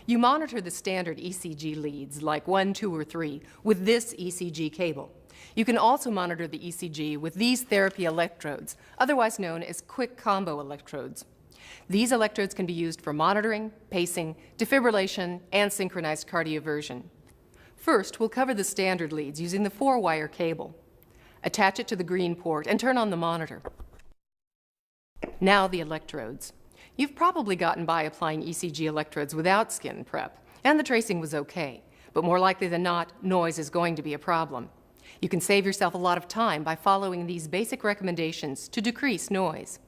You monitor the standard ECG leads, like 1, 2, or 3, with this ECG cable. You can also monitor the ECG with these therapy electrodes, otherwise known as quick combo electrodes. These electrodes can be used for monitoring, pacing, defibrillation, and synchronized cardioversion. First, we'll cover the standard leads using the 4-wire cable. Attach it to the green port and turn on the monitor. Now the electrodes. You've probably gotten by applying ECG electrodes without skin prep, and the tracing was okay, but more likely than not, noise is going to be a problem. You can save yourself a lot of time by following these basic recommendations to decrease noise.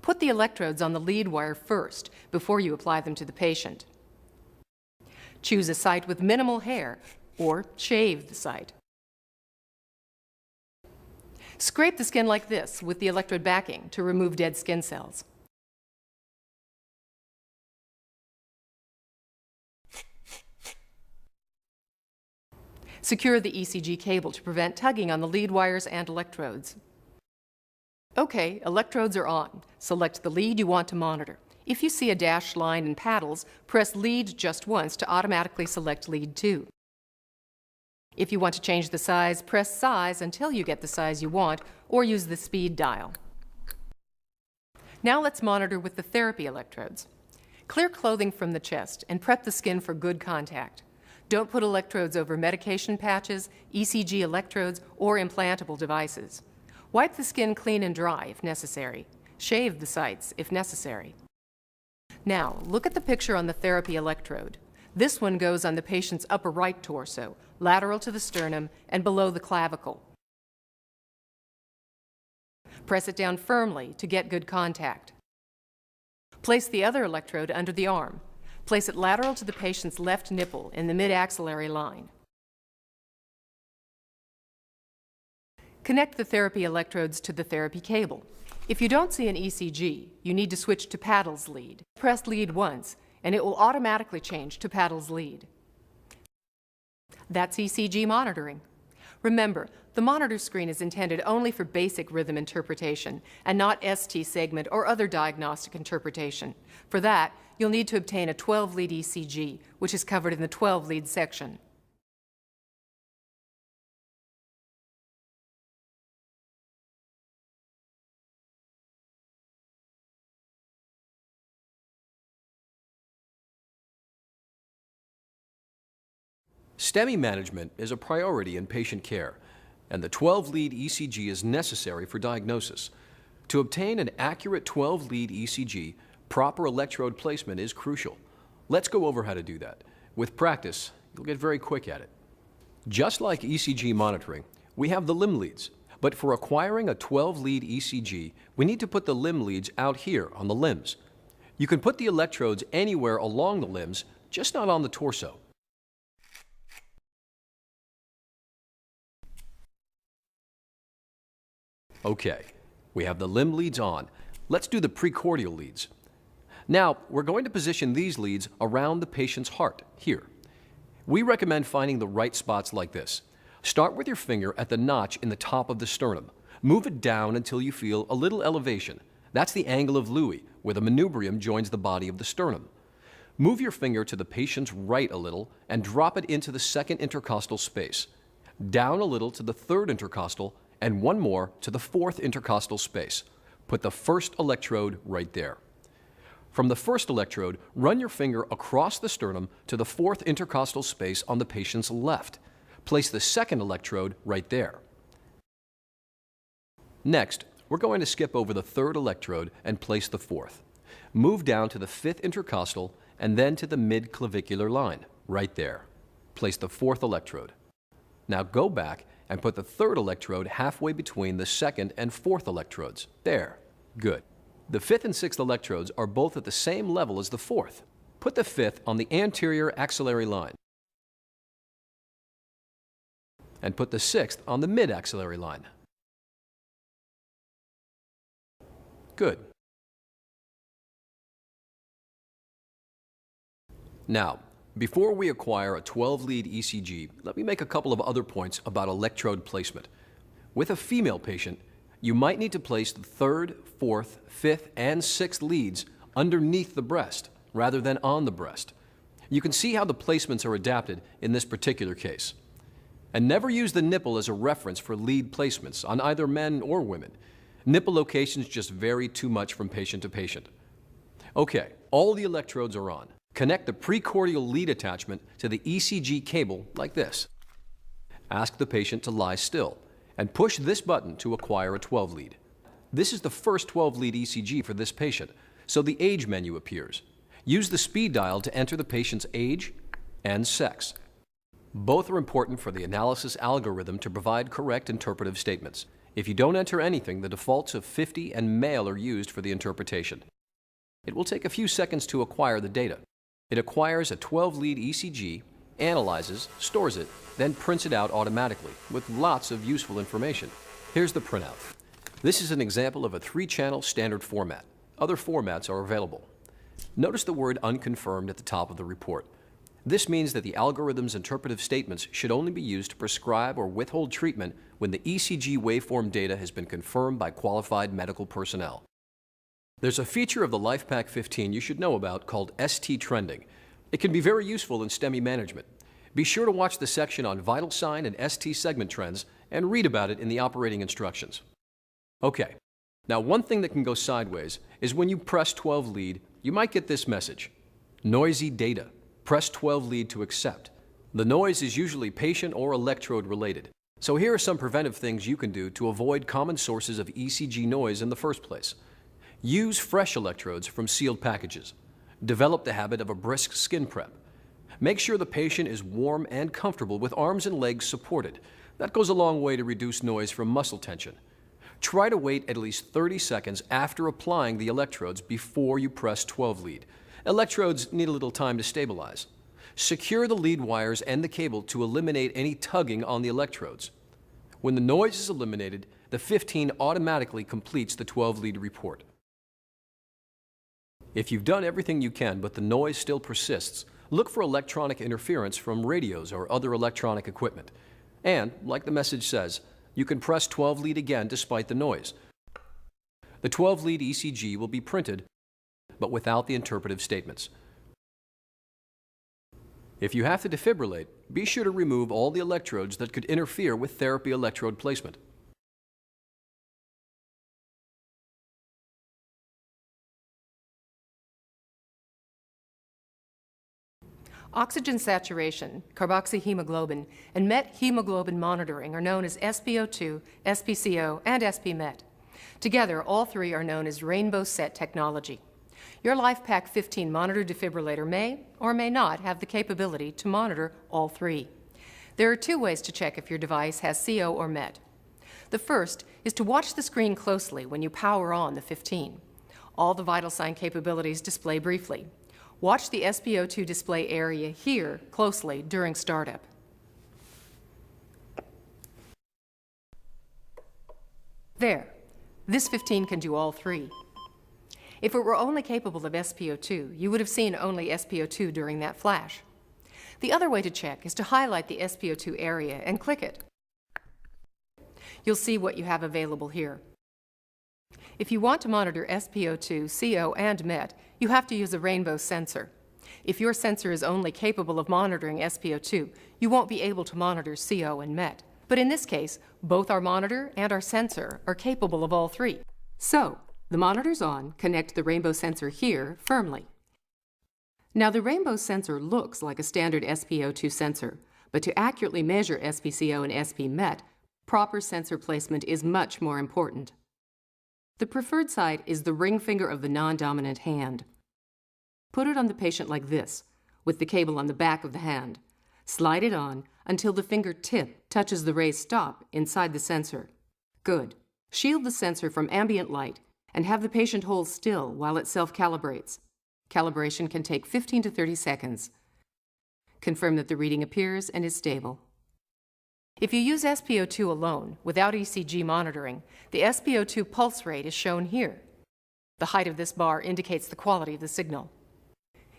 Put the electrodes on the lead wire first before you apply them to the patient. Choose a site with minimal hair, or shave the site. Scrape the skin like this with the electrode backing to remove dead skin cells. Secure the ECG cable to prevent tugging on the lead wires and electrodes. Okay, electrodes are on. Select the lead you want to monitor. If you see a dashed line and paddles, press lead just once to automatically select lead 2. If you want to change the size, press size until you get the size you want, or use the speed dial. Now let's monitor with the therapy electrodes. Clear clothing from the chest and prep the skin for good contact. Don't put electrodes over medication patches, ECG electrodes, or implantable devices. Wipe the skin clean and dry if necessary. Shave the sites if necessary. Now, look at the picture on the therapy electrode. This one goes on the patient's upper right torso, lateral to the sternum and below the clavicle. Press it down firmly to get good contact. Place the other electrode under the arm. Place it lateral to the patient's left nipple in the mid-axillary line. Connect the therapy electrodes to the therapy cable. If you don't see an ECG, you need to switch to paddles lead. Press lead once, and it will automatically change to paddles lead. That's ECG monitoring. Remember, the monitor screen is intended only for basic rhythm interpretation and not ST segment or other diagnostic interpretation. For that, you'll need to obtain a 12-lead ECG, which is covered in the 12-lead section. STEMI management is a priority in patient care, and the 12-lead ECG is necessary for diagnosis. To obtain an accurate 12-lead ECG, proper electrode placement is crucial. Let's go over how to do that. With practice, you'll get very quick at it. Just like ECG monitoring, we have the limb leads, but for acquiring a 12-lead ECG, we need to put the limb leads out here on the limbs. You can put the electrodes anywhere along the limbs, just not on the torso. Okay, we have the limb leads on. Let's do the precordial leads. Now, we're going to position these leads around the patient's heart, here. We recommend finding the right spots like this. Start with your finger at the notch in the top of the sternum. Move it down until you feel a little elevation. That's the angle of Louis, where the manubrium joins the body of the sternum. Move your finger to the patient's right a little and drop it into the second intercostal space. Down a little to the third intercostal and one more to the fourth intercostal space. Put the first electrode right there. From the first electrode, run your finger across the sternum to the fourth intercostal space on the patient's left. Place the second electrode right there. Next, we're going to skip over the third electrode and place the fourth. Move down to the fifth intercostal and then to the mid-clavicular line, right there. Place the fourth electrode. Now go back and put the third electrode halfway between the second and fourth electrodes. There. Good. The fifth and sixth electrodes are both at the same level as the fourth. Put the fifth on the anterior axillary line. And put the sixth on the mid-axillary line. Good. Now, before we acquire a 12-lead ECG, let me make a couple of other points about electrode placement. With a female patient, you might need to place the third, fourth, fifth, and sixth leads underneath the breast rather than on the breast. You can see how the placements are adapted in this particular case. And never use the nipple as a reference for lead placements on either men or women. Nipple locations just vary too much from patient to patient. Okay, all the electrodes are on. Connect the precordial lead attachment to the ECG cable like this. Ask the patient to lie still and push this button to acquire a 12 lead. This is the first 12 lead ECG for this patient, so the age menu appears. Use the speed dial to enter the patient's age and sex. Both are important for the analysis algorithm to provide correct interpretive statements. If you don't enter anything, the defaults of 50 and male are used for the interpretation. It will take a few seconds to acquire the data. It acquires a 12-lead ECG, analyzes, stores it, then prints it out automatically with lots of useful information. Here's the printout. This is an example of a 3-channel standard format. Other formats are available. Notice the word unconfirmed at the top of the report. This means that the algorithm's interpretive statements should only be used to prescribe or withhold treatment when the ECG waveform data has been confirmed by qualified medical personnel. There's a feature of the LifePak 15 you should know about called ST trending. It can be very useful in STEMI management. Be sure to watch the section on vital sign and ST segment trends and read about it in the operating instructions. Okay, now one thing that can go sideways is when you press 12 lead, you might get this message: noisy data. Press 12 lead to accept. The noise is usually patient or electrode related. So here are some preventive things you can do to avoid common sources of ECG noise in the first place. Use fresh electrodes from sealed packages. Develop the habit of a brisk skin prep. Make sure the patient is warm and comfortable with arms and legs supported. That goes a long way to reduce noise from muscle tension. Try to wait at least 30 seconds after applying the electrodes before you press 12 lead. Electrodes need a little time to stabilize. Secure the lead wires and the cable to eliminate any tugging on the electrodes. When the noise is eliminated, the 15 automatically completes the 12 lead report. If you've done everything you can but the noise still persists, look for electronic interference from radios or other electronic equipment. And, like the message says, you can press 12 lead again despite the noise. The 12 lead ECG will be printed, but without the interpretive statements. If you have to defibrillate, be sure to remove all the electrodes that could interfere with therapy electrode placement. Oxygen saturation, carboxyhemoglobin, and methemoglobin monitoring are known as SpO2, SpCO, and SpMet. Together, all three are known as rainbow set technology. Your LifePak 15 monitor defibrillator may or may not have the capability to monitor all three. There are two ways to check if your device has CO or MET. The first is to watch the screen closely when you power on the 15. All the vital sign capabilities display briefly. Watch the SpO2 display area here closely during startup. There. This 15 can do all three. If it were only capable of SpO2, you would have seen only SpO2 during that flash. The other way to check is to highlight the SpO2 area and click it. You'll see what you have available here. If you want to monitor SpO2, CO, and MET, you have to use a rainbow sensor. If your sensor is only capable of monitoring SpO2, you won't be able to monitor CO and MET. But in this case, both our monitor and our sensor are capable of all three. So, the monitor's on, connect the rainbow sensor here firmly. Now the rainbow sensor looks like a standard SpO2 sensor, but to accurately measure SpCO and SpMet, proper sensor placement is much more important. The preferred side is the ring finger of the non-dominant hand. Put it on the patient like this, with the cable on the back of the hand. Slide it on until the finger tip touches the raised stop inside the sensor. Good. Shield the sensor from ambient light and have the patient hold still while it self-calibrates. Calibration can take 15 to 30 seconds. Confirm that the reading appears and is stable. If you use SpO2 alone, without ECG monitoring, the SpO2 pulse rate is shown here. The height of this bar indicates the quality of the signal.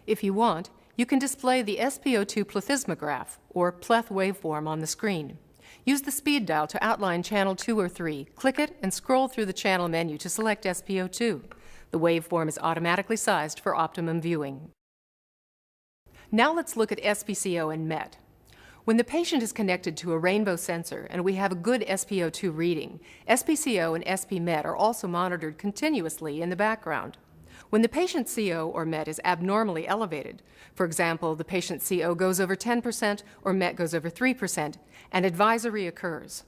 If you want, you can display the SpO2 plethysmograph, or pleth waveform, on the screen. Use the speed dial to outline channel 2 or 3. Click it and scroll through the channel menu to select SpO2. The waveform is automatically sized for optimum viewing. Now let's look at SpCO and MET. When the patient is connected to a rainbow sensor and we have a good SpO2 reading, SpCO and SpMet are also monitored continuously in the background. When the patient's CO or MET is abnormally elevated, for example, the patient's CO goes over 10% or MET goes over 3%, an advisory occurs.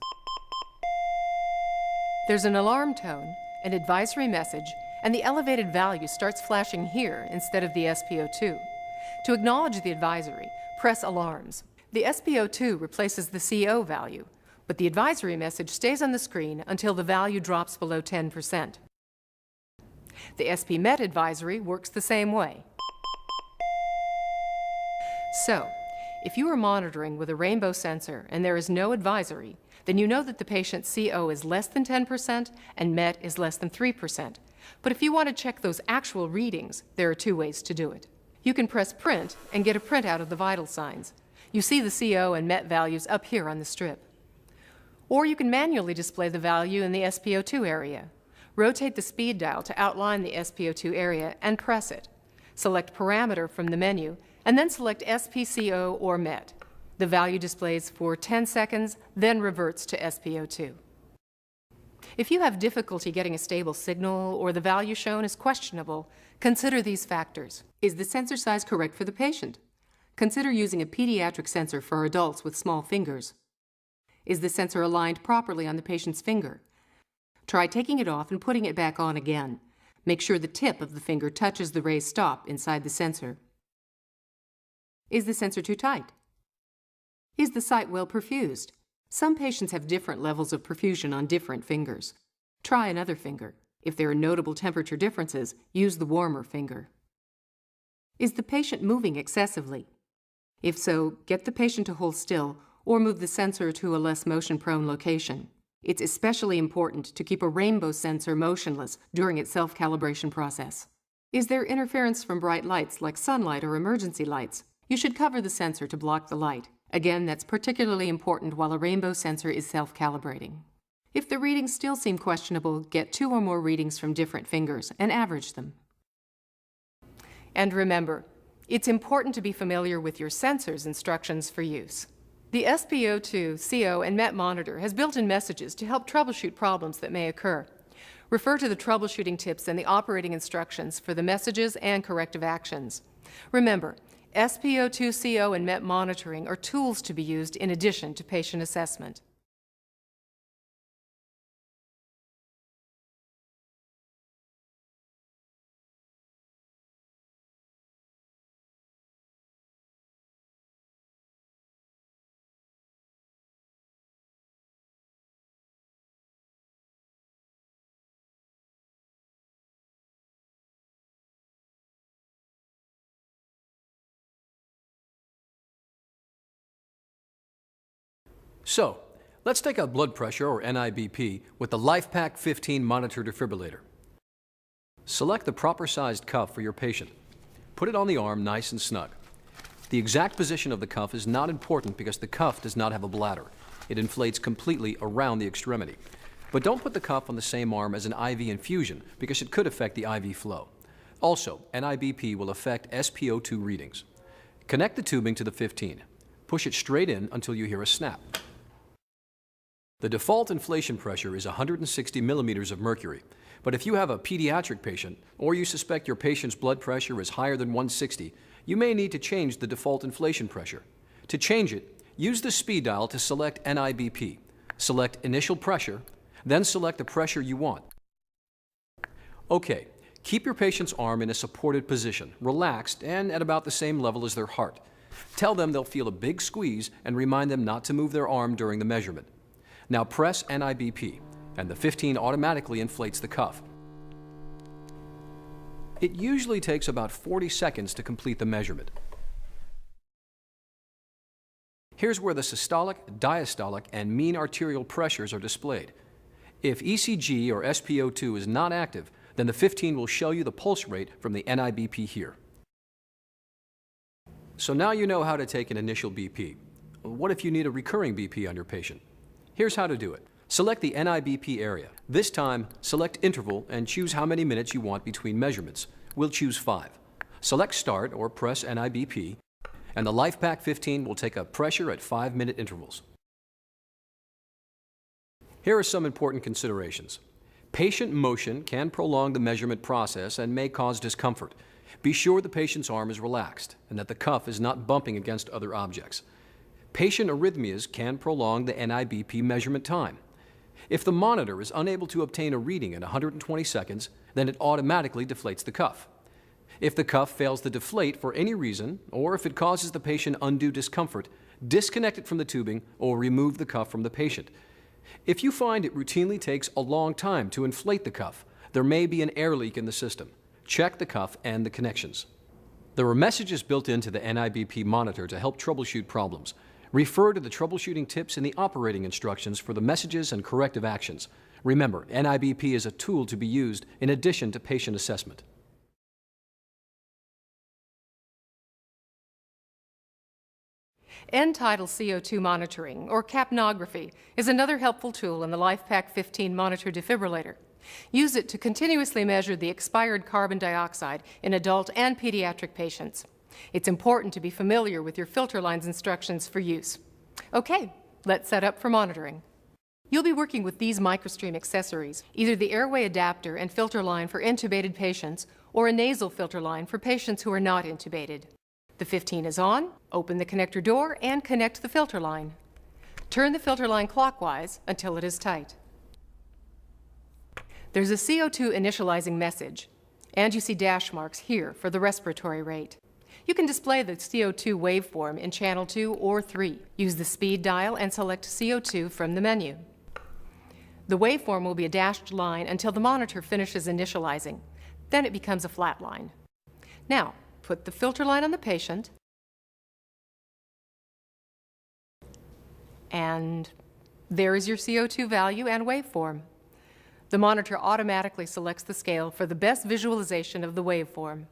There's an alarm tone, an advisory message, and the elevated value starts flashing here instead of the SpO2. To acknowledge the advisory, press alarms. The SpO2 replaces the CO value, but the advisory message stays on the screen until the value drops below 10%. The SpMet advisory works the same way. So, if you are monitoring with a rainbow sensor and there is no advisory, then you know that the patient's CO is less than 10% and MET is less than 3%. But if you want to check those actual readings, there are two ways to do it. You can press print and get a printout of the vital signs. You see the CO and MET values up here on the strip. Or you can manually display the value in the SpO2 area. Rotate the speed dial to outline the SpO2 area and press it. Select Parameter from the menu and then select SpCO or MET. The value displays for 10 seconds, then reverts to SpO2. If you have difficulty getting a stable signal or the value shown is questionable, consider these factors. Is the sensor size correct for the patient? Consider using a pediatric sensor for adults with small fingers. Is the sensor aligned properly on the patient's finger? Try taking it off and putting it back on again. Make sure the tip of the finger touches the raised stop inside the sensor. Is the sensor too tight? Is the site well perfused? Some patients have different levels of perfusion on different fingers. Try another finger. If there are notable temperature differences, use the warmer finger. Is the patient moving excessively? If so, get the patient to hold still or move the sensor to a less motion-prone location. It's especially important to keep a rainbow sensor motionless during its self-calibration process. Is there interference from bright lights like sunlight or emergency lights? You should cover the sensor to block the light. Again, that's particularly important while a rainbow sensor is self-calibrating. If the readings still seem questionable, get 2 or more readings from different fingers and average them. And remember, it's important to be familiar with your sensor's instructions for use. The SpO2, CO, and MET monitor has built-in messages to help troubleshoot problems that may occur. Refer to the troubleshooting tips and the operating instructions for the messages and corrective actions. Remember, SpO2, CO, and MET monitoring are tools to be used in addition to patient assessment. So, let's take a blood pressure, or NIBP, with the LifePak 15 monitor defibrillator. Select the proper sized cuff for your patient. Put it on the arm nice and snug. The exact position of the cuff is not important because the cuff does not have a bladder. It inflates completely around the extremity. But don't put the cuff on the same arm as an IV infusion because it could affect the IV flow. Also, NIBP will affect SpO2 readings. Connect the tubing to the 15. Push it straight in until you hear a snap. The default inflation pressure is 160 millimeters of mercury, but if you have a pediatric patient or you suspect your patient's blood pressure is higher than 160, you may need to change the default inflation pressure. To change it, use the speed dial to select NIBP. Select Initial Pressure, then select the pressure you want. Okay, keep your patient's arm in a supported position, relaxed, and at about the same level as their heart. Tell them they'll feel a big squeeze and remind them not to move their arm during the measurement. Now press NIBP, and the 15 automatically inflates the cuff. It usually takes about 40 seconds to complete the measurement. Here's where the systolic, diastolic, and mean arterial pressures are displayed. If ECG or SpO2 is not active, then the 15 will show you the pulse rate from the NIBP here. So now you know how to take an initial BP. What if you need a recurring BP on your patient? Here's how to do it. Select the NIBP area. This time, select interval and choose how many minutes you want between measurements. We'll choose 5. Select Start or press NIBP, and the LifePak 15 will take a pressure at 5-minute intervals. Here are some important considerations. Patient motion can prolong the measurement process and may cause discomfort. Be sure the patient's arm is relaxed and that the cuff is not bumping against other objects. Patient arrhythmias can prolong the NIBP measurement time. If the monitor is unable to obtain a reading in 120 seconds, then it automatically deflates the cuff. If the cuff fails to deflate for any reason, or if it causes the patient undue discomfort, disconnect it from the tubing or remove the cuff from the patient. If you find it routinely takes a long time to inflate the cuff, there may be an air leak in the system. Check the cuff and the connections. There are messages built into the NIBP monitor to help troubleshoot problems. Refer to the troubleshooting tips in the operating instructions for the messages and corrective actions. Remember, NIBP is a tool to be used in addition to patient assessment. End-tidal CO2 monitoring, or capnography, is another helpful tool in the LifePak 15 monitor defibrillator. Use it to continuously measure the expired carbon dioxide in adult and pediatric patients. It's important to be familiar with your filter line's instructions for use. Okay, let's set up for monitoring. You'll be working with these MicroStream accessories, either the airway adapter and filter line for intubated patients or a nasal filter line for patients who are not intubated. The 15 is on, open the connector door and connect the filter line. Turn the filter line clockwise until it is tight. There's a CO2 initializing message, and you see dash marks here for the respiratory rate. You can display the CO2 waveform in channel 2 or 3. Use the speed dial and select CO2 from the menu. The waveform will be a dashed line until the monitor finishes initializing. Then it becomes a flat line. Now, put the filter line on the patient, and there is your CO2 value and waveform. The monitor automatically selects the scale for the best visualization of the waveform.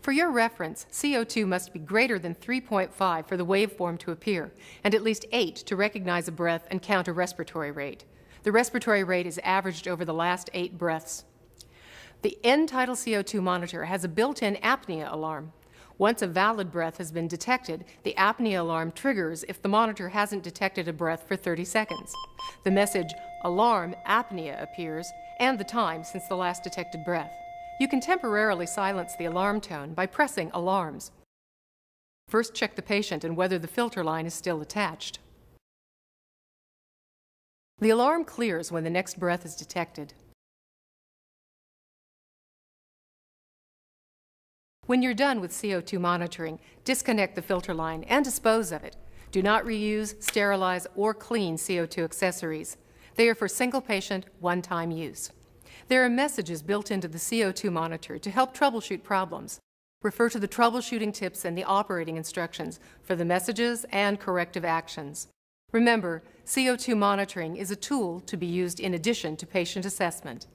For your reference, CO2 must be greater than 3.5 for the waveform to appear, and at least 8 to recognize a breath and count a respiratory rate. The respiratory rate is averaged over the last 8 breaths. The end-tidal CO2 monitor has a built-in apnea alarm. Once a valid breath has been detected, the apnea alarm triggers if the monitor hasn't detected a breath for 30 seconds. The message, "Alarm Apnea," appears, and the time since the last detected breath. You can temporarily silence the alarm tone by pressing Alarms. First, check the patient and whether the filter line is still attached. The alarm clears when the next breath is detected. When you're done with CO2 monitoring, disconnect the filter line and dispose of it. Do not reuse, sterilize, or clean CO2 accessories. They are for single-patient, one-time use. There are messages built into the CO2 monitor to help troubleshoot problems. Refer to the troubleshooting tips and the operating instructions for the messages and corrective actions. Remember, CO2 monitoring is a tool to be used in addition to patient assessment.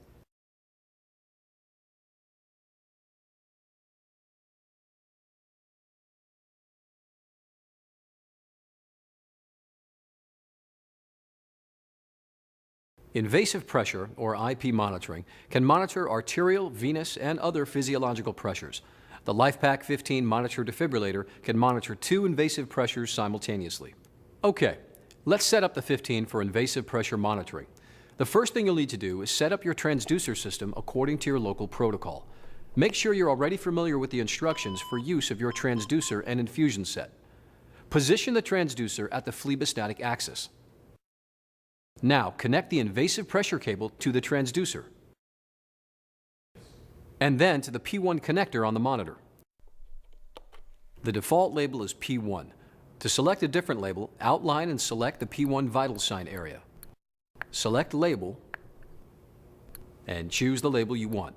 Invasive pressure, or IP monitoring, can monitor arterial, venous, and other physiological pressures. The LifePak 15 monitor defibrillator can monitor 2 invasive pressures simultaneously. Okay, let's set up the 15 for invasive pressure monitoring. The first thing you'll need to do is set up your transducer system according to your local protocol. Make sure you're already familiar with the instructions for use of your transducer and infusion set. Position the transducer at the phlebostatic axis. Now, connect the invasive pressure cable to the transducer, and then to the P1 connector on the monitor. The default label is P1. To select a different label, outline and select the P1 vital sign area. Select Label, and choose the label you want.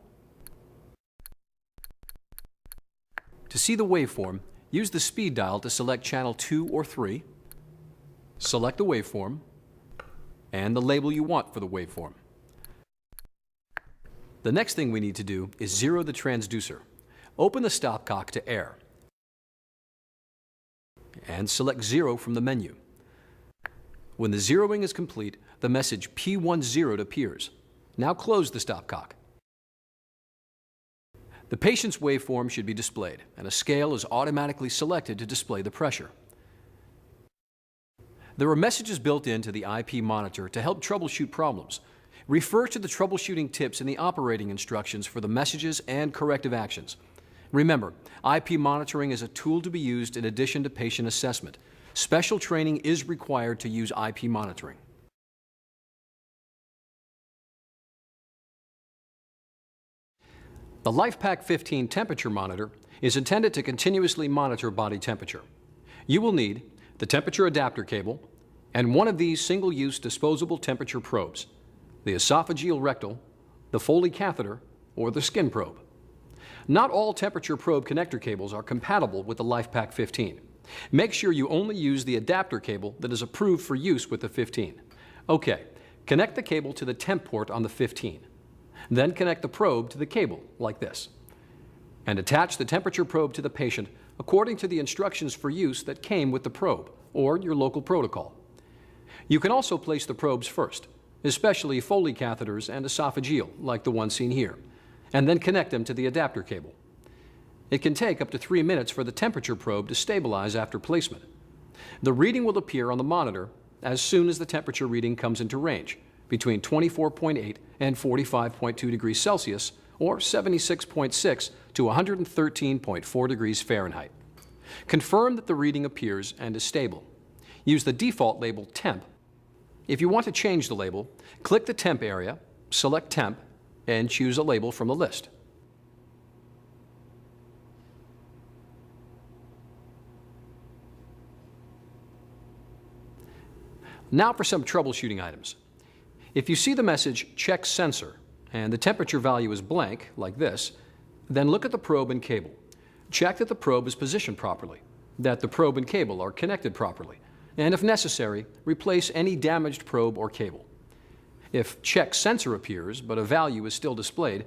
To see the waveform, use the speed dial to select channel 2 or 3, select the waveform, and the label you want for the waveform. The next thing we need to do is zero the transducer. Open the stopcock to air and select 0 from the menu. When the zeroing is complete, the message P10 appears. Now close the stopcock. The patient's waveform should be displayed, and a scale is automatically selected to display the pressure. There are messages built into the IP monitor to help troubleshoot problems. Refer to the troubleshooting tips in the operating instructions for the messages and corrective actions. Remember, IP monitoring is a tool to be used in addition to patient assessment. Special training is required to use IP monitoring. The LifePak 15 temperature monitor is intended to continuously monitor body temperature. You will need the temperature adapter cable and one of these single-use disposable temperature probes, the esophageal rectal, the Foley catheter, or the skin probe. Not all temperature probe connector cables are compatible with the LifePak 15. Make sure you only use the adapter cable that is approved for use with the 15. Okay, connect the cable to the temp port on the 15. Then connect the probe to the cable, like this. And attach the temperature probe to the patient according to the instructions for use that came with the probe, or your local protocol. You can also place the probes first, especially Foley catheters and esophageal, like the one seen here, and then connect them to the adapter cable. It can take up to 3 minutes for the temperature probe to stabilize after placement. The reading will appear on the monitor as soon as the temperature reading comes into range, between 24.8 and 45.2 degrees Celsius, or 76.6 to 113.4 degrees Fahrenheit. Confirm that the reading appears and is stable. Use the default label Temp. If you want to change the label, click the Temp area, select Temp, and choose a label from the list. Now for some troubleshooting items. If you see the message Check Sensor and the temperature value is blank, like this, then look at the probe and cable. Check that the probe is positioned properly, that the probe and cable are connected properly, and if necessary, replace any damaged probe or cable. If Check Sensor appears but a value is still displayed,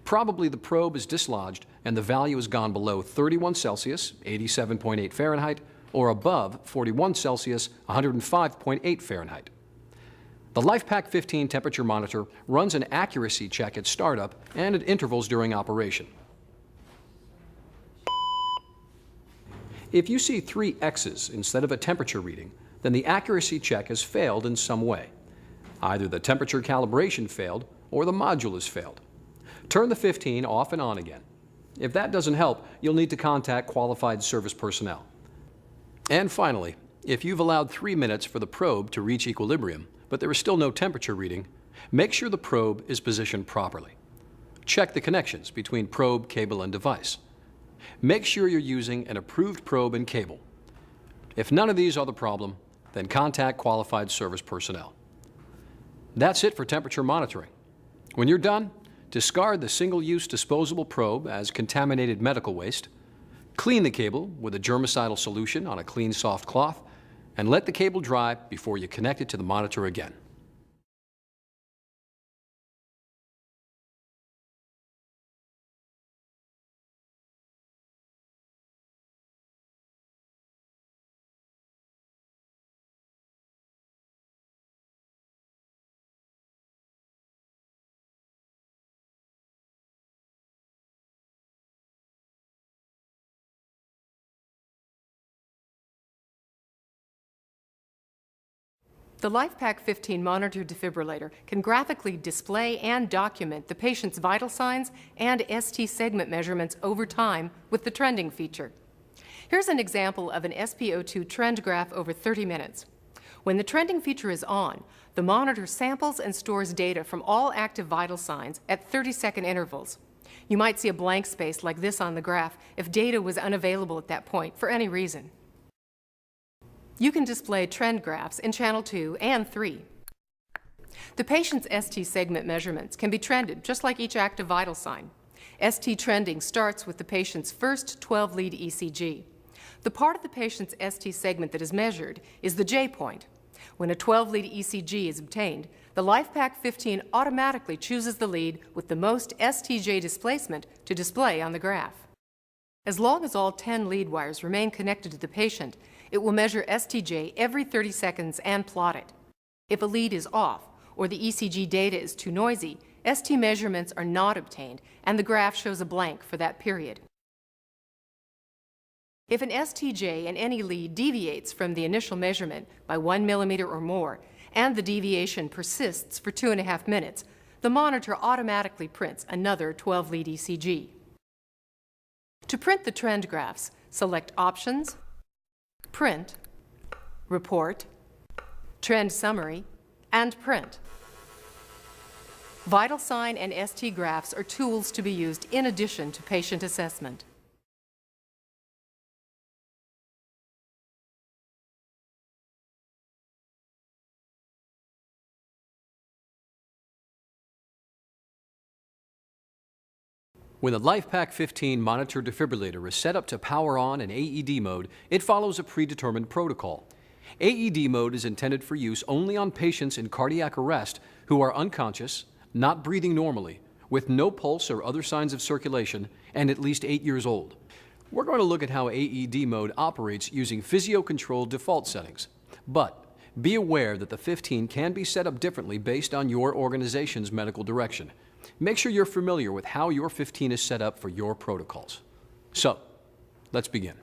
probably the probe is dislodged and the value has gone below 31 Celsius, 87.8 Fahrenheit, or above 41 Celsius, 105.8 Fahrenheit. The LifePak 15 temperature monitor runs an accuracy check at startup and at intervals during operation. If you see 3 X's instead of a temperature reading, then the accuracy check has failed in some way. Either the temperature calibration failed or the module has failed. Turn the 15 off and on again. If that doesn't help, you'll need to contact qualified service personnel. And finally, if you've allowed 3 minutes for the probe to reach equilibrium, but there is still no temperature reading, make sure the probe is positioned properly. Check the connections between probe, cable, and device. Make sure you're using an approved probe and cable. If none of these are the problem, then contact qualified service personnel. That's it for temperature monitoring. When you're done, discard the single-use disposable probe as contaminated medical waste, clean the cable with a germicidal solution on a clean, soft cloth, and let the cable dry before you connect it to the monitor again. The LifePak 15 monitor defibrillator can graphically display and document the patient's vital signs and ST segment measurements over time with the trending feature. Here's an example of an SpO2 trend graph over 30 minutes. When the trending feature is on, the monitor samples and stores data from all active vital signs at 30-second intervals. You might see a blank space like this on the graph if data was unavailable at that point for any reason. You can display trend graphs in Channel 2 and 3. The patient's ST segment measurements can be trended just like each active vital sign. ST trending starts with the patient's first 12-lead ECG. The part of the patient's ST segment that is measured is the J point. When a 12-lead ECG is obtained, the LifePak 15 automatically chooses the lead with the most STJ displacement to display on the graph. As long as all 10 lead wires remain connected to the patient, it will measure STJ every 30 seconds and plot it. If a lead is off or the ECG data is too noisy, ST measurements are not obtained, and the graph shows a blank for that period. If an STJ in any lead deviates from the initial measurement by 1 millimeter or more, and the deviation persists for 2.5 minutes, the monitor automatically prints another 12-lead ECG. To print the trend graphs, select Options, Print, Report, Trend Summary, and Print. Vital sign and ST graphs are tools to be used in addition to patient assessment. When the LifePak 15 monitor defibrillator is set up to power on in AED mode, it follows a predetermined protocol. AED mode is intended for use only on patients in cardiac arrest who are unconscious, not breathing normally, with no pulse or other signs of circulation, and at least 8 years old. We're going to look at how AED mode operates using physio-controlled default settings. But be aware that the 15 can be set up differently based on your organization's medical direction. Make sure you're familiar with how your 15 is set up for your protocols. So, let's begin.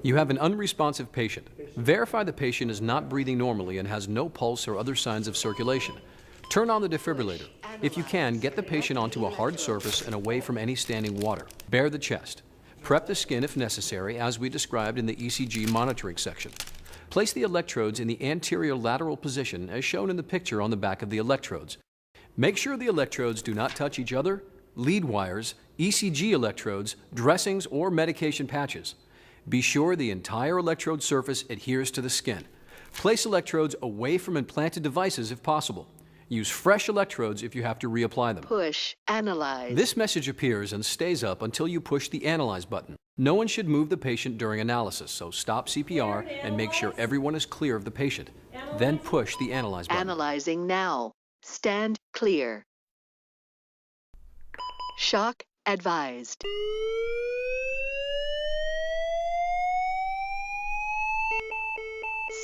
You have an unresponsive patient. Verify the patient is not breathing normally and has no pulse or other signs of circulation. Turn on the defibrillator. If you can, get the patient onto a hard surface and away from any standing water. Bare the chest. Prep the skin if necessary, as we described in the ECG monitoring section. Place the electrodes in the anterior lateral position as shown in the picture on the back of the electrodes. Make sure the electrodes do not touch each other, lead wires, ECG electrodes, dressings, or medication patches. Be sure the entire electrode surface adheres to the skin. Place electrodes away from implanted devices if possible. Use fresh electrodes if you have to reapply them. Push Analyze. This message appears and stays up until you push the Analyze button. No one should move the patient during analysis, so stop CPR and make sure everyone is clear of the patient. Then push the Analyze button. Analyzing now. Stand clear. Shock advised.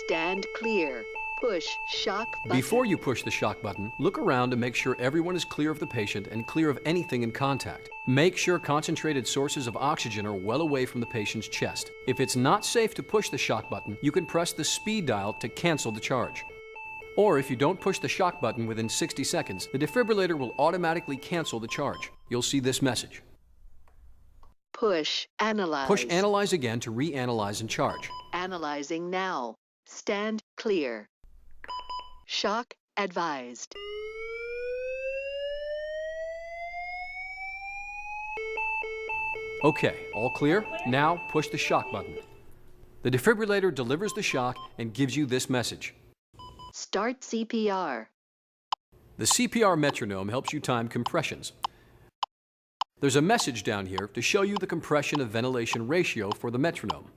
Stand clear. Push shock button. Before you push the shock button, look around to make sure everyone is clear of the patient and clear of anything in contact. Make sure concentrated sources of oxygen are well away from the patient's chest. If it's not safe to push the shock button, you can press the speed dial to cancel the charge. Or if you don't push the shock button within 60 seconds, the defibrillator will automatically cancel the charge. You'll see this message. Push Analyze. Push Analyze again to reanalyze and charge. Analyzing now. Stand clear. Shock advised. Okay, all clear? Now push the shock button. The defibrillator delivers the shock and gives you this message. Start CPR. The CPR metronome helps you time compressions. There's a message down here to show you the compression to ventilation ratio for the metronome.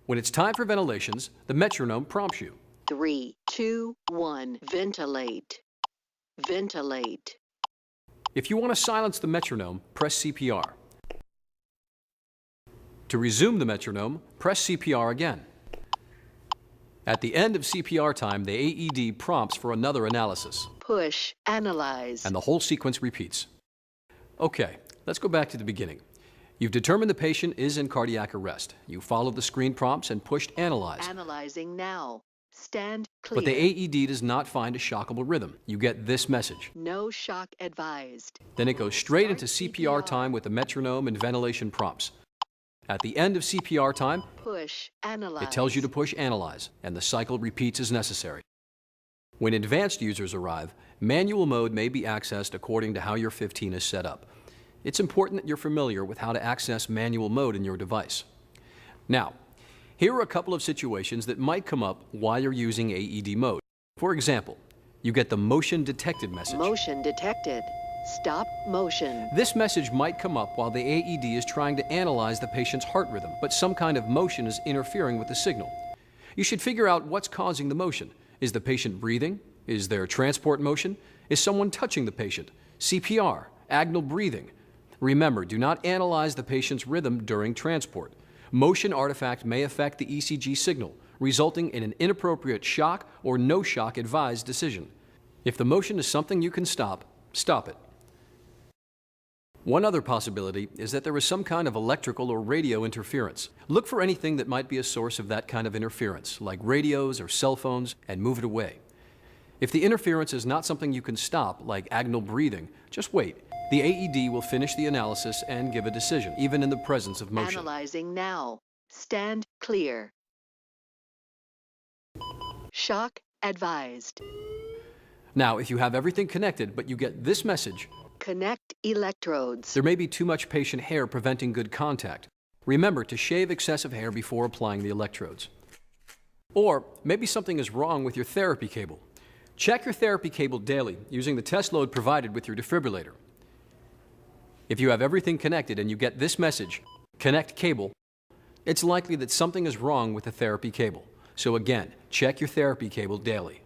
When it's time for ventilations, the metronome prompts you. 3, 2, 1. Ventilate. Ventilate. If you want to silence the metronome, press CPR. To resume the metronome, press CPR again. At the end of CPR time, the AED prompts for another analysis. Push Analyze. And the whole sequence repeats. Okay, let's go back to the beginning. You've determined the patient is in cardiac arrest. You followed the screen prompts and pushed Analyze. Analyzing now. Stand clear. But the AED does not find a shockable rhythm. You get this message. No shock advised. Then it goes straight into CPR time with the metronome and ventilation prompts. At the end of CPR time, push Analyze. It tells you to push Analyze, and the cycle repeats as necessary. When advanced users arrive, manual mode may be accessed according to how your 15 is set up. It's important that you're familiar with how to access manual mode in your device. Now, here are a couple of situations that might come up while you're using AED mode. For example, you get the motion detected message. Motion detected. Stop motion. This message might come up while the AED is trying to analyze the patient's heart rhythm, but some kind of motion is interfering with the signal. You should figure out what's causing the motion. Is the patient breathing? Is there transport motion? Is someone touching the patient? CPR, agonal breathing. Remember, do not analyze the patient's rhythm during transport. Motion artifact may affect the ECG signal, resulting in an inappropriate shock or no shock advised decision. If the motion is something you can stop, stop it. One other possibility is that there is some kind of electrical or radio interference. Look for anything that might be a source of that kind of interference, like radios or cell phones, and move it away. If the interference is not something you can stop, like agonal breathing, just wait. The AED will finish the analysis and give a decision, even in the presence of motion. Analyzing now. Stand clear. Shock advised. Now, if you have everything connected, but you get this message, Connect electrodes. there may be too much patient hair preventing good contact. Remember to shave excessive hair before applying the electrodes. Or maybe something is wrong with your therapy cable. Check your therapy cable daily using the test load provided with your defibrillator. If you have everything connected and you get this message, connect cable, it's likely that something is wrong with the therapy cable. So again, check your therapy cable daily.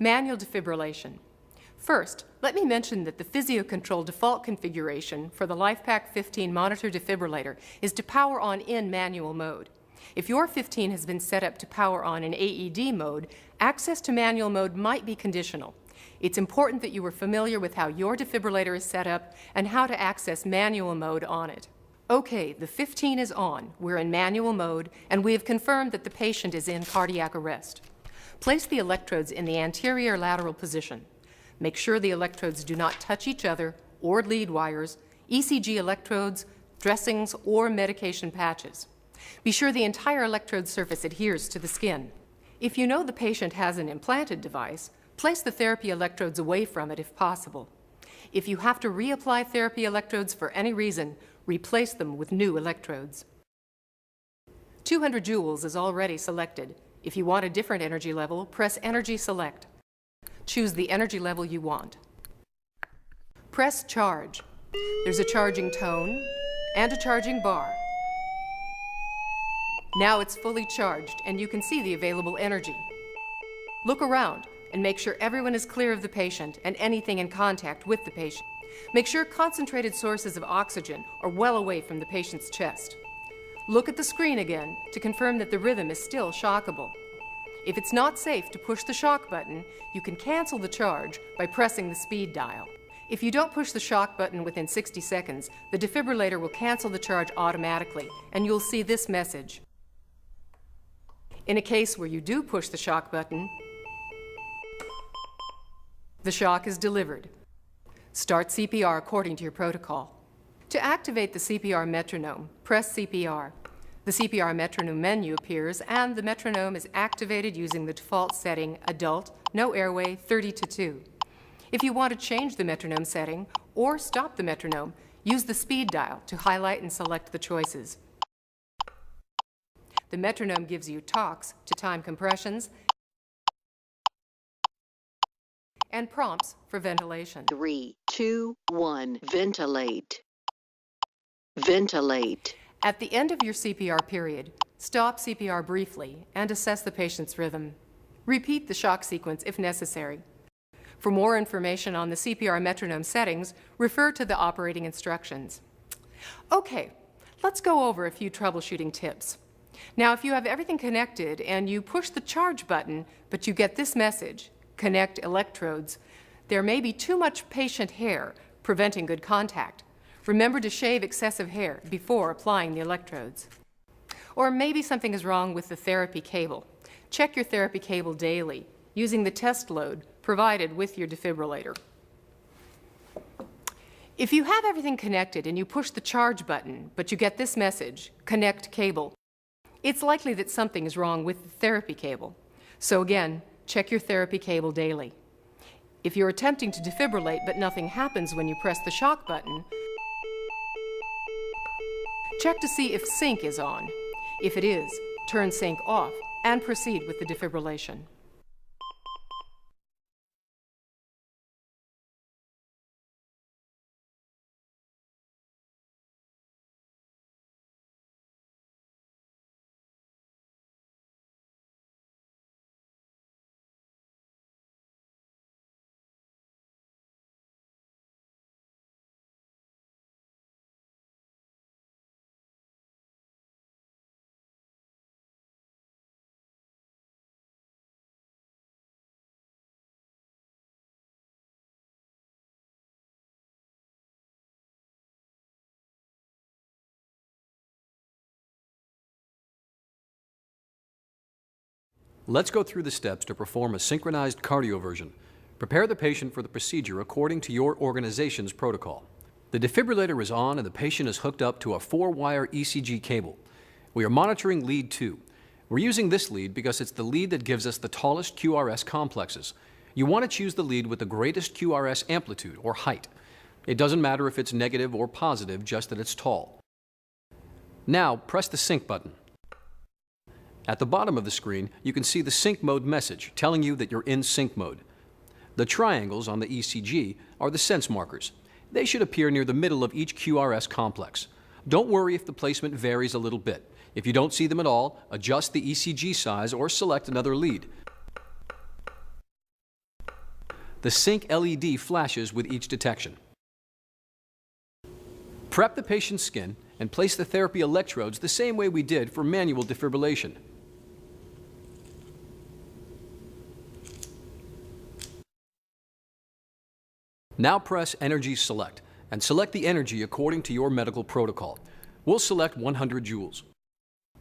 Manual defibrillation. First, let me mention that the physio-control default configuration for the LifePak 15 monitor defibrillator is to power on in manual mode. If your 15 has been set up to power on in AED mode, access to manual mode might be conditional. It's important that you are familiar with how your defibrillator is set up and how to access manual mode on it. Okay, the 15 is on, we're in manual mode, and we have confirmed that the patient is in cardiac arrest. Place the electrodes in the anterior lateral position. Make sure the electrodes do not touch each other or lead wires, ECG electrodes, dressings, or medication patches. Be sure the entire electrode surface adheres to the skin. If you know the patient has an implanted device, place the therapy electrodes away from it if possible. If you have to reapply therapy electrodes for any reason, replace them with new electrodes. 200 joules is already selected. If you want a different energy level, press Energy Select. Choose the energy level you want. Press Charge. There's a charging tone and a charging bar. Now it's fully charged and you can see the available energy. Look around and make sure everyone is clear of the patient and anything in contact with the patient. Make sure concentrated sources of oxygen are well away from the patient's chest. Look at the screen again to confirm that the rhythm is still shockable. If it's not safe to push the shock button, you can cancel the charge by pressing the speed dial. If you don't push the shock button within 60 seconds, the defibrillator will cancel the charge automatically, and you'll see this message. In a case where you do push the shock button, the shock is delivered. Start CPR according to your protocol. To activate the CPR metronome, press CPR. The CPR metronome menu appears and the metronome is activated using the default setting Adult, no airway, 30 to 2. If you want to change the metronome setting or stop the metronome, use the speed dial to highlight and select the choices. The metronome gives you talks to time compressions and prompts for ventilation. 3, 2, 1. Ventilate. Ventilate. At the end of your CPR period, stop CPR briefly and assess the patient's rhythm. Repeat the shock sequence if necessary. For more information on the CPR metronome settings, refer to the operating instructions. Okay, let's go over a few troubleshooting tips. Now, if you have everything connected and you push the charge button, but you get this message, connect electrodes, there may be too much patient hair preventing good contact. Remember to shave excessive hair before applying the electrodes. Or maybe something is wrong with the therapy cable. Check your therapy cable daily using the test load provided with your defibrillator. If you have everything connected and you push the charge button, but you get this message, connect cable, it's likely that something is wrong with the therapy cable. So again, check your therapy cable daily. If you're attempting to defibrillate but nothing happens when you press the shock button, check to see if sync is on. If it is, turn sync off and proceed with the defibrillation. Let's go through the steps to perform a synchronized cardioversion. Prepare the patient for the procedure according to your organization's protocol. The defibrillator is on and the patient is hooked up to a 4-wire ECG cable. We are monitoring lead 2. We're using this lead because it's the lead that gives us the tallest QRS complexes. You want to choose the lead with the greatest QRS amplitude or height. It doesn't matter if it's negative or positive, just that it's tall. Now press the sync button. At the bottom of the screen, you can see the sync mode message telling you that you're in sync mode. The triangles on the ECG are the sense markers. They should appear near the middle of each QRS complex. Don't worry if the placement varies a little bit. If you don't see them at all, adjust the ECG size or select another lead. The sync LED flashes with each detection. Prep the patient's skin and place the therapy electrodes the same way we did for manual defibrillation. Now press Energy Select and select the energy according to your medical protocol. We'll select 100 joules.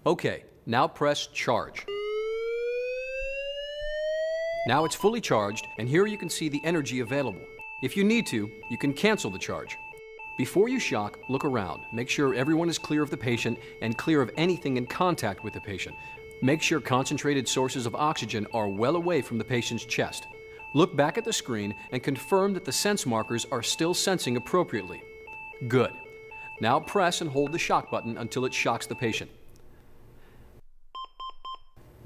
OK, now press Charge. Now it's fully charged, and here you can see the energy available. If you need to, you can cancel the charge. Before you shock, look around. Make sure everyone is clear of the patient and clear of anything in contact with the patient. Make sure concentrated sources of oxygen are well away from the patient's chest. Look back at the screen and confirm that the sense markers are still sensing appropriately. Good. Now press and hold the shock button until it shocks the patient.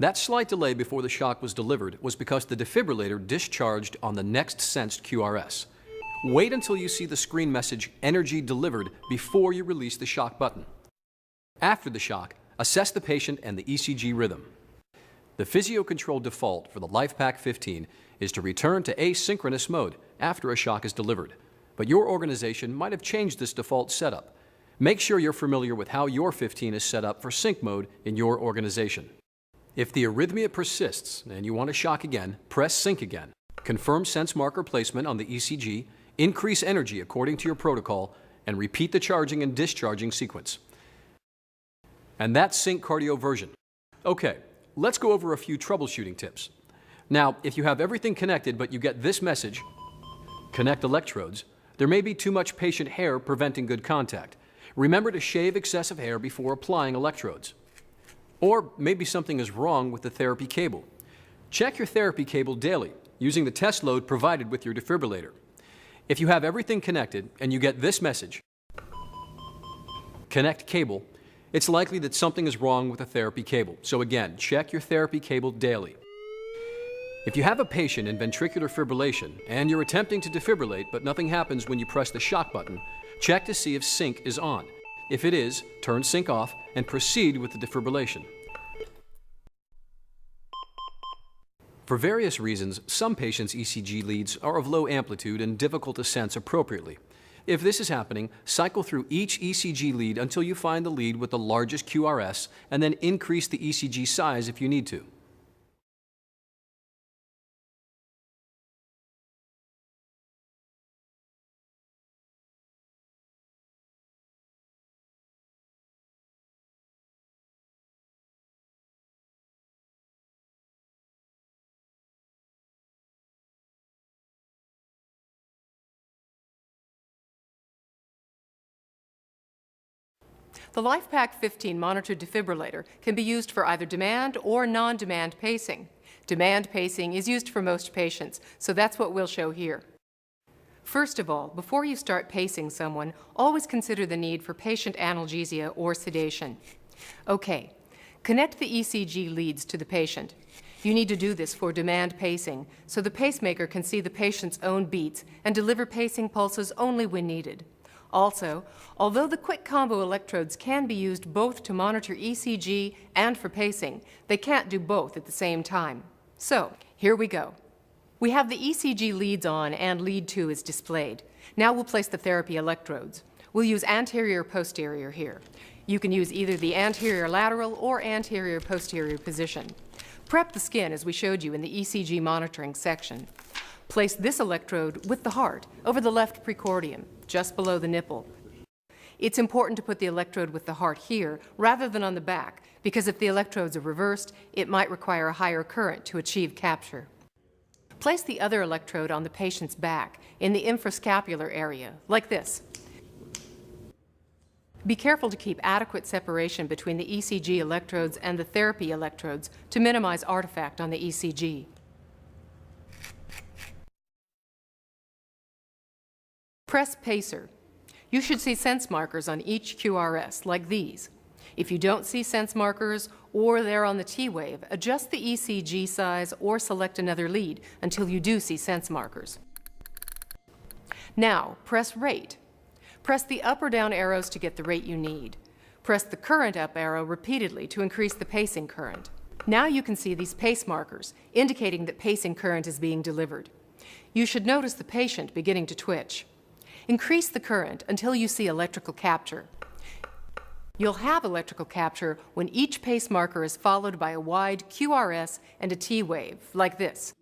That slight delay before the shock was delivered was because the defibrillator discharged on the next sensed QRS. Wait until you see the screen message Energy Delivered before you release the shock button. After the shock, assess the patient and the ECG rhythm. The physio-control default for the LifePak 15 is to return to asynchronous mode after a shock is delivered, but your organization might have changed this default setup. Make sure you're familiar with how your 15 is set up for sync mode in your organization. If the arrhythmia persists and you want to shock again, press sync again. Confirm sense marker placement on the ECG, increase energy according to your protocol, and repeat the charging and discharging sequence. And that's sync cardioversion. Okay, let's go over a few troubleshooting tips. Now, if you have everything connected but you get this message, connect electrodes, there may be too much patient hair preventing good contact. Remember to shave excessive hair before applying electrodes. Or maybe something is wrong with the therapy cable. Check your therapy cable daily using the test load provided with your defibrillator. If you have everything connected and you get this message, connect cable, it's likely that something is wrong with the therapy cable. So again, check your therapy cable daily. If you have a patient in ventricular fibrillation and you're attempting to defibrillate but nothing happens when you press the shock button, check to see if sync is on. If it is, turn sync off and proceed with the defibrillation. For various reasons, some patients' ECG leads are of low amplitude and difficult to sense appropriately. If this is happening, cycle through each ECG lead until you find the lead with the largest QRS and then increase the ECG size if you need to. The LifePak 15 monitor defibrillator can be used for either demand or non-demand pacing. Demand pacing is used for most patients, so that's what we'll show here. First of all, before you start pacing someone, always consider the need for patient analgesia or sedation. Okay, connect the ECG leads to the patient. You need to do this for demand pacing, so the pacemaker can see the patient's own beats and deliver pacing pulses only when needed. Also, although the quick combo electrodes can be used both to monitor ECG and for pacing, they can't do both at the same time. So, here we go. We have the ECG leads on and lead 2 is displayed. Now we'll place the therapy electrodes. We'll use anterior-posterior here. You can use either the anterior-lateral or anterior-posterior position. Prep the skin as we showed you in the ECG monitoring section. Place this electrode with the heart over the left precordium, just below the nipple. It's important to put the electrode with the heart here rather than on the back, because if the electrodes are reversed, it might require a higher current to achieve capture. Place the other electrode on the patient's back in the infrascapular area, like this. Be careful to keep adequate separation between the ECG electrodes and the therapy electrodes to minimize artifact on the ECG. Press pacer. You should see sense markers on each QRS, like these. If you don't see sense markers or they're on the T-wave, adjust the ECG size or select another lead until you do see sense markers. Now, press rate. Press the up or down arrows to get the rate you need. Press the current up arrow repeatedly to increase the pacing current. Now you can see these pace markers, indicating that pacing current is being delivered. You should notice the patient beginning to twitch. Increase the current until you see electrical capture. You'll have electrical capture when each pace marker is followed by a wide QRS and a T-wave, like this.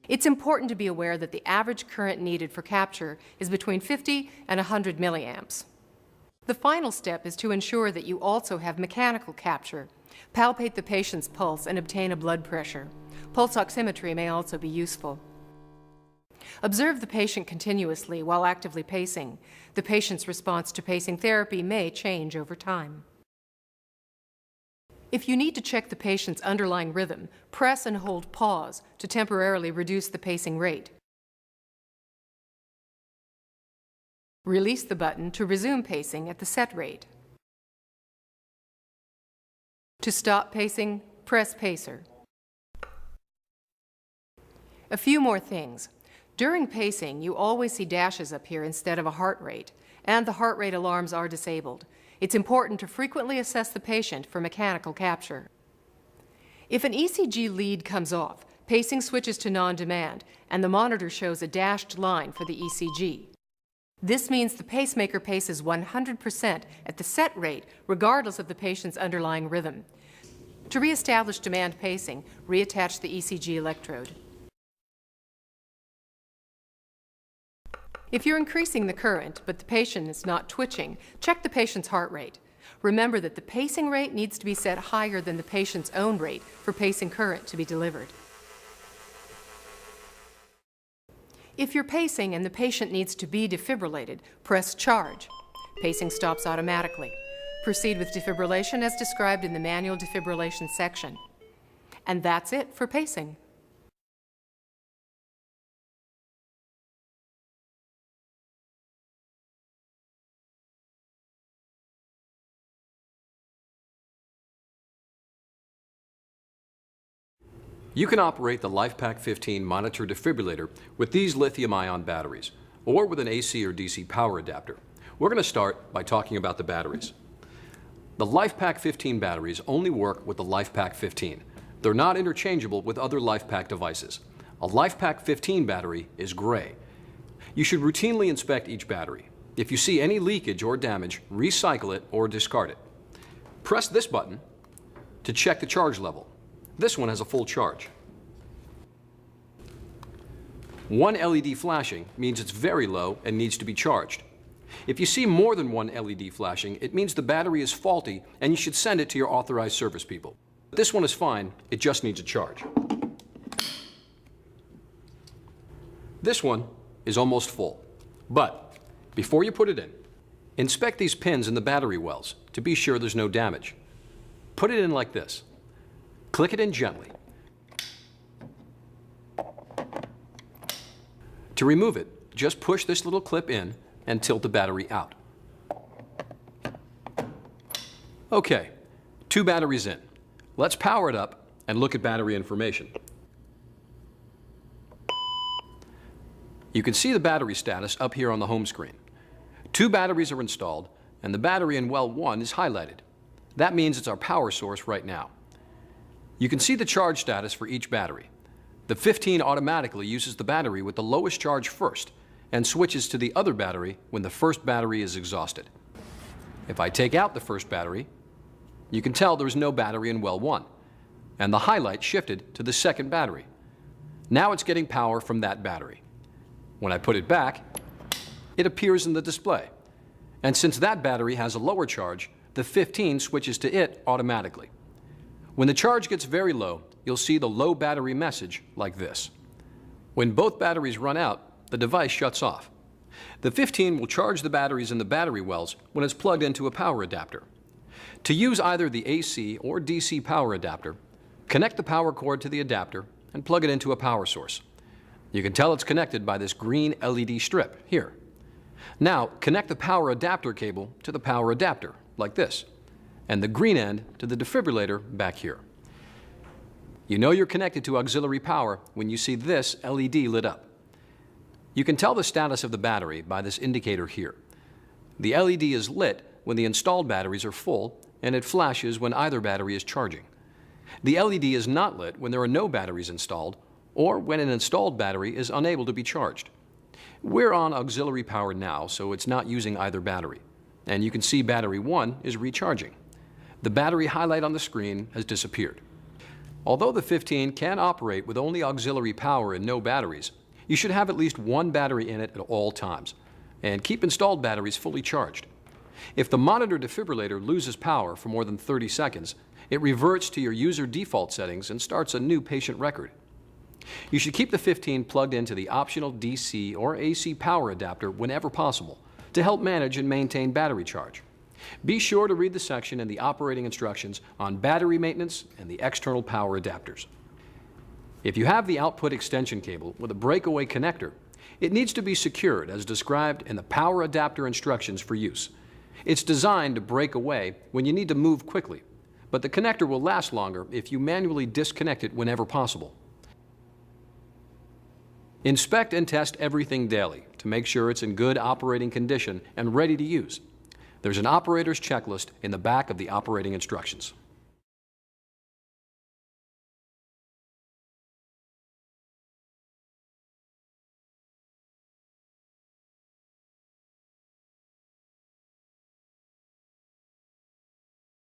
It's important to be aware that the average current needed for capture is between 50 and 100 milliamps. The final step is to ensure that you also have mechanical capture. Palpate the patient's pulse and obtain a blood pressure. Pulse oximetry may also be useful. Observe the patient continuously while actively pacing. The patient's response to pacing therapy may change over time. If you need to check the patient's underlying rhythm, press and hold pause to temporarily reduce the pacing rate. Release the button to resume pacing at the set rate. To stop pacing, press pacer. A few more things. During pacing, you always see dashes up here instead of a heart rate, and the heart rate alarms are disabled. It's important to frequently assess the patient for mechanical capture. If an ECG lead comes off, pacing switches to non-demand, and the monitor shows a dashed line for the ECG. This means the pacemaker paces 100% at the set rate, regardless of the patient's underlying rhythm. To re-establish demand pacing, reattach the ECG electrode. If you're increasing the current, but the patient is not twitching, check the patient's heart rate. Remember that the pacing rate needs to be set higher than the patient's own rate for pacing current to be delivered. If you're pacing and the patient needs to be defibrillated, press charge. Pacing stops automatically. Proceed with defibrillation as described in the manual defibrillation section. And that's it for pacing. You can operate the LifePak 15 monitor defibrillator with these lithium-ion batteries, or with an AC or DC power adapter. We're going to start by talking about the batteries. The LifePak 15 batteries only work with the LifePak 15. They're not interchangeable with other LifePak devices. A LifePak 15 battery is gray. You should routinely inspect each battery. If you see any leakage or damage, recycle it or discard it. Press this button to check the charge level. This one has a full charge. One LED flashing means it's very low and needs to be charged. If you see more than one LED flashing, it means the battery is faulty and you should send it to your authorized service people. This one is fine, it just needs a charge. This one is almost full, but before you put it in, Inspect these pins in the battery wells to be sure there's no damage. Put it in like this. Click it in gently. To remove it, just push this little clip in and tilt the battery out. Okay, 2 batteries in. Let's power it up and look at battery information. You can see the battery status up here on the home screen. 2 batteries are installed, and the battery in well 1 is highlighted. That means it's our power source right now. You can see the charge status for each battery. The 15 automatically uses the battery with the lowest charge first and switches to the other battery when the first battery is exhausted. If I take out the first battery, you can tell there's no battery in well 1, and the highlight shifted to the second battery. Now it's getting power from that battery. When I put it back, it appears in the display. And since that battery has a lower charge, the 15 switches to it automatically. When the charge gets very low, you'll see the low battery message like this. When both batteries run out, the device shuts off. The 15 will charge the batteries in the battery wells when it's plugged into a power adapter. To use either the AC or DC power adapter, connect the power cord to the adapter and plug it into a power source. You can tell it's connected by this green LED strip here. Now, connect the power adapter cable to the power adapter, like this, and the green end to the defibrillator back here. You know you're connected to auxiliary power when you see this LED lit up. You can tell the status of the battery by this indicator here. The LED is lit when the installed batteries are full, and it flashes when either battery is charging. The LED is not lit when there are no batteries installed, or when an installed battery is unable to be charged. We're on auxiliary power now, so it's not using either battery. And you can see battery 1 is recharging. The battery highlight on the screen has disappeared. Although the 15 can operate with only auxiliary power and no batteries, you should have at least 1 battery in it at all times, and keep installed batteries fully charged. If the monitor defibrillator loses power for more than 30 seconds, it reverts to your user default settings and starts a new patient record. You should keep the 15 plugged into the optional DC or AC power adapter whenever possible to help manage and maintain battery charge. Be sure to read the section in the operating instructions on battery maintenance and the external power adapters. If you have the output extension cable with a breakaway connector, it needs to be secured as described in the power adapter instructions for use. It's designed to break away when you need to move quickly, but the connector will last longer if you manually disconnect it whenever possible. Inspect and test everything daily to make sure it's in good operating condition and ready to use. There's an operator's checklist in the back of the operating instructions.